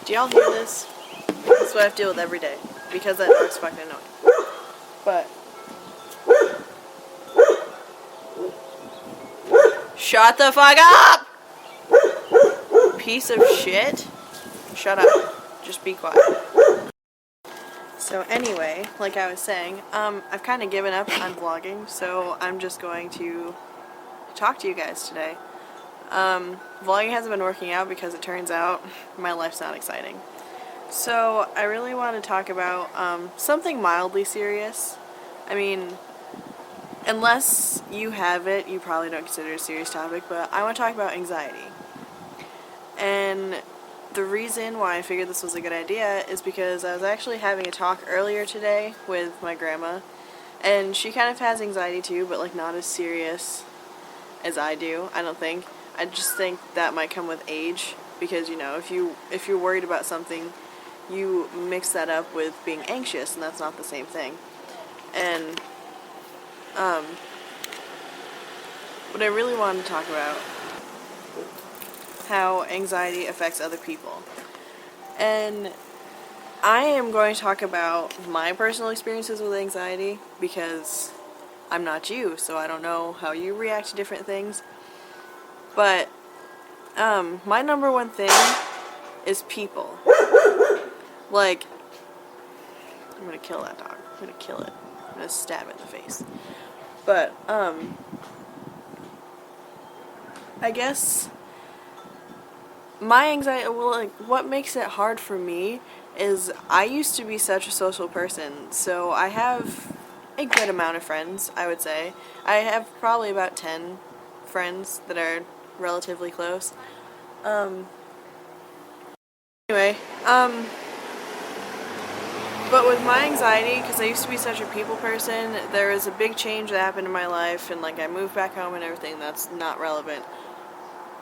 Do y'all hear this? This is what I have to deal with every day. Because that dog's fucking annoying. But shut the fuck up! Piece of shit. Shut up. Just be quiet. So anyway, like I was saying, I've kind of given up on vlogging, so I'm just going to talk to you guys today. Vlogging hasn't been working out because it turns out my life's not exciting. So I really want to talk about something mildly serious. I mean, unless you have it, you probably don't consider it a serious topic, but I want to talk about anxiety. And the reason why I figured this was a good idea is because I was actually having a talk earlier today with my grandma, and she kind of has anxiety too, but like not as serious as I do, I don't think. I just think that might come with age, because you know, if you're worried about something, you mix that up with being anxious, and that's not the same thing. And what I really wanted to talk about, how anxiety affects other people. And I am going to talk about my personal experiences with anxiety, because I'm not you, so I don't know how you react to different things. But my number one thing is people. Like, I'm gonna kill that dog. I'm gonna kill it. I'm gonna stab it in the face. But I guess my anxiety, well, like, what makes it hard for me is I used to be such a social person, so I have a good amount of friends, I would say. I have probably about 10 friends that are relatively close. Anyway, but with my anxiety, because I used to be such a people person, there was a big change that happened in my life, and like I moved back home and everything. That's not relevant.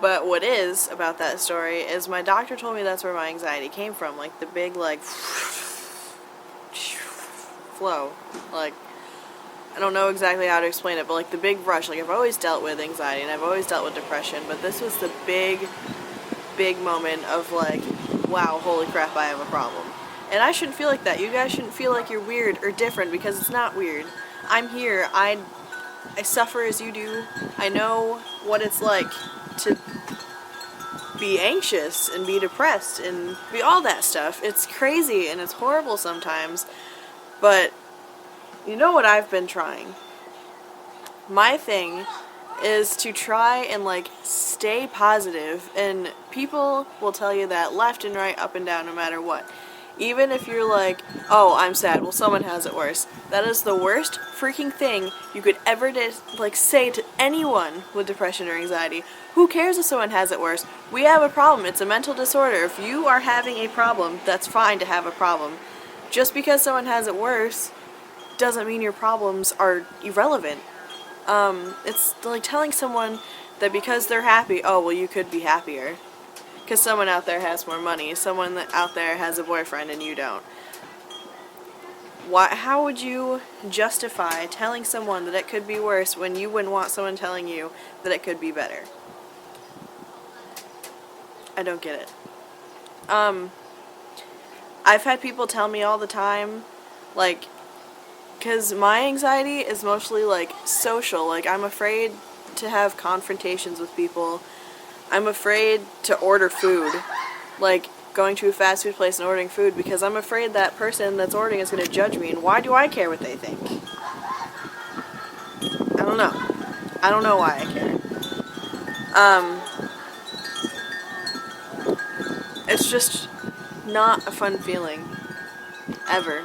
But what is about that story is my doctor told me that's where my anxiety came from, like the big like flow. Like, I don't know exactly how to explain it, but like the big rush. Like, I've always dealt with anxiety and I've always dealt with depression, but this was the big moment of like, wow, holy crap, I have a problem. And I shouldn't feel like that. You guys shouldn't feel like you're weird or different, because it's not weird. I'm here. I suffer as you do. I know what it's like to be anxious and be depressed and be all that stuff. It's crazy and it's horrible sometimes, but you know what I've been trying? My thing is to try and like stay positive, and people will tell you that left and right, up and down, no matter what. Even if you're like, oh, I'm sad, well, someone has it worse. That is the worst freaking thing you could ever say to anyone with depression or anxiety. Who cares if someone has it worse? We have a problem. It's a mental disorder. If you are having a problem, that's fine to have a problem. Just because someone has it worse doesn't mean your problems are irrelevant. It's like telling someone that because they're happy, oh, well, you could be happier. Because someone out there has more money, someone out there has a boyfriend and you don't. How would you justify telling someone that it could be worse when you wouldn't want someone telling you that it could be better? I don't get it. I've had people tell me all the time, like, because my anxiety is mostly like social. Like, I'm afraid to have confrontations with people. I'm afraid to order food, like going to a fast food place and ordering food, because I'm afraid that person that's ordering is going to judge me, and why do I care what they think? I don't know. I don't know why I care. It's just not a fun feeling, ever.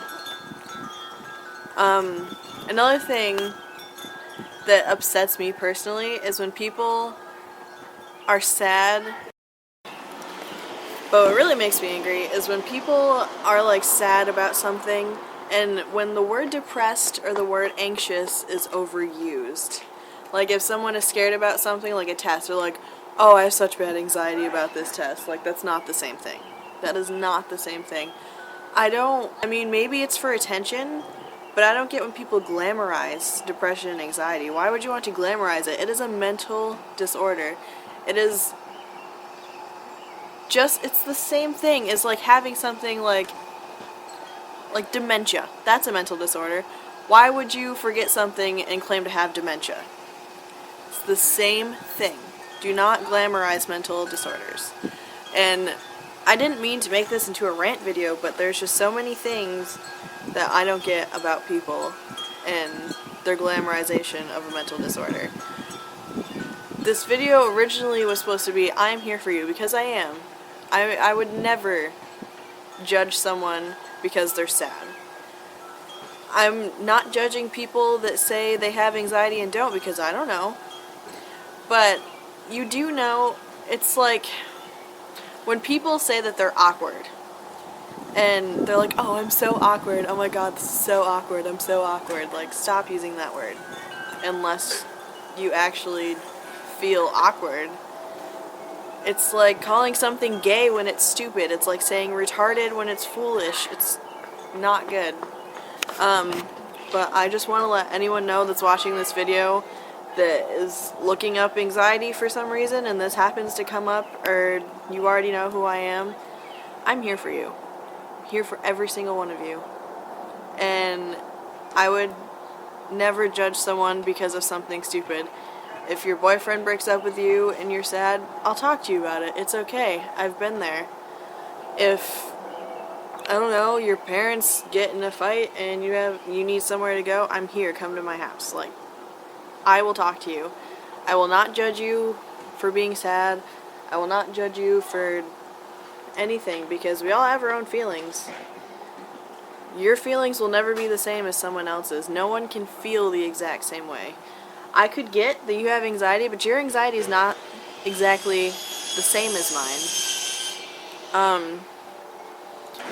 Another thing that upsets me personally is when people are sad. But what really makes me angry is when people are like sad about something, and when the word depressed or the word anxious is overused. Like, if someone is scared about something, like a test, they're like, oh, I have such bad anxiety about this test. Like, that's not the same thing. That is not the same thing. I mean, maybe it's for attention, but I don't get when people glamorize depression and anxiety. Why would you want to glamorize it? It is a mental disorder. It is it's the same thing as like having something like dementia. That's a mental disorder. Why would you forget something and claim to have dementia? It's the same thing. Do not glamorize mental disorders. And I didn't mean to make this into a rant video, but there's just so many things that I don't get about people and their glamorization of a mental disorder. This video originally was supposed to be, I am here for you, because I am. I would never judge someone because they're sad. I'm not judging people that say they have anxiety and don't, because I don't know. But you do know, it's like when people say that they're awkward and they're like, oh, I'm so awkward, oh my god, this is so awkward, I'm so awkward. Like, stop using that word unless you actually feel awkward. It's like calling something gay when it's stupid. It's like saying retarded when it's foolish. It's not good. But I just want to let anyone know that's watching this video that is looking up anxiety for some reason and this happens to come up, or you already know who I am, I'm here for you. I'm here for every single one of you. And I would never judge someone because of something stupid. If your boyfriend breaks up with you and you're sad, I'll talk to you about it. It's okay. I've been there. If, I don't know, your parents get in a fight and you need somewhere to go, I'm here. Come to my house. Like, I will talk to you. I will not judge you for being sad. I will not judge you for anything, because we all have our own feelings. Your feelings will never be the same as someone else's. No one can feel the exact same way. I could get that you have anxiety, but your anxiety is not exactly the same as mine.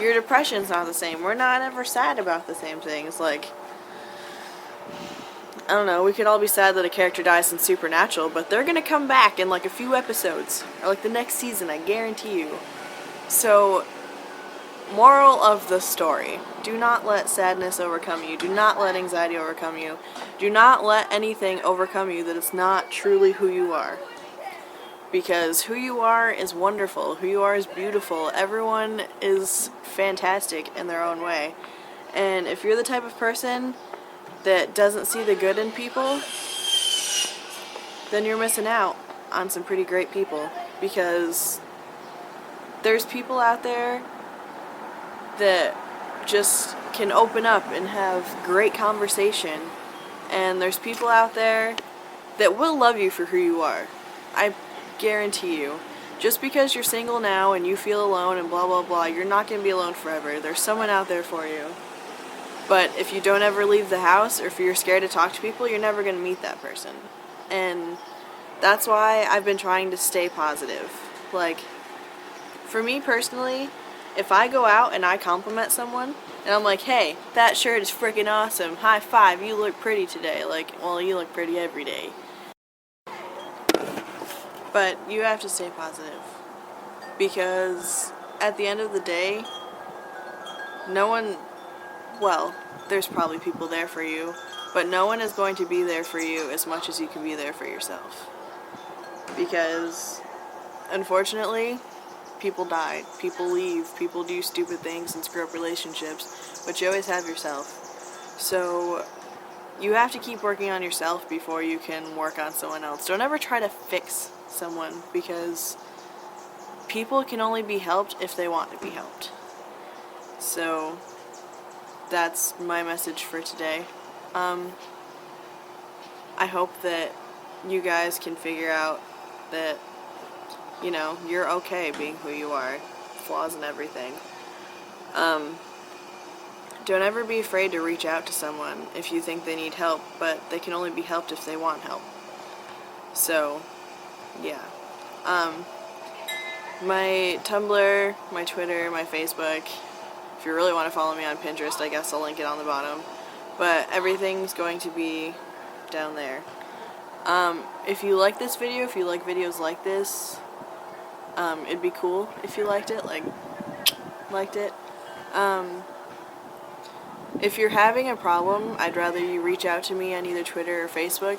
Your depression's not the same. We're not ever sad about the same things. Like, I don't know, we could all be sad that a character dies in Supernatural, but they're gonna come back in like a few episodes, or like the next season, I guarantee you. So, moral of the story, do not let sadness overcome you. Do not let anxiety overcome you. Do not let anything overcome you that is not truly who you are. Because who you are is wonderful. Who you are is beautiful. Everyone is fantastic in their own way. And if you're the type of person that doesn't see the good in people, then you're missing out on some pretty great people. Because there's people out there that just can open up and have great conversation, and there's people out there that will love you for who you are. I guarantee you. Just because you're single now and you feel alone and blah blah blah, you're not going to be alone forever. There's someone out there for you. But if you don't ever leave the house, or if you're scared to talk to people, you're never going to meet that person. And that's why I've been trying to stay positive. Like, for me personally, if I go out and I compliment someone, and I'm like, hey, that shirt is freaking awesome, high five, you look pretty today. Like, well, you look pretty every day. But you have to stay positive. Because at the end of the day, no one, well, there's probably people there for you, but no one is going to be there for you as much as you can be there for yourself. Because, unfortunately, people die, people leave, people do stupid things and screw up relationships, but you always have yourself. So you have to keep working on yourself before you can work on someone else. Don't ever try to fix someone, because people can only be helped if they want to be helped. So that's my message for today. I hope that you guys can figure out that, you know, you're okay being who you are, flaws and everything. Don't ever be afraid to reach out to someone if you think they need help, but they can only be helped if they want help. So, yeah. My Tumblr, my Twitter, my Facebook, if you really want to follow me on Pinterest, I guess I'll link it on the bottom. But everything's going to be down there. If you like this video, if you like videos like this, it'd be cool if you liked it, liked it. If you're having a problem, I'd rather you reach out to me on either Twitter or Facebook.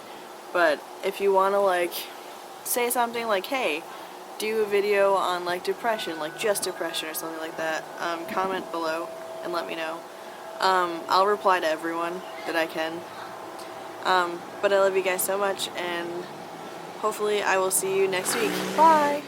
But if you want to, like, say something like, hey, do a video on like depression, like just depression or something like that, comment below and let me know. I'll reply to everyone that I can. But I love you guys so much, and hopefully I will see you next week. Bye!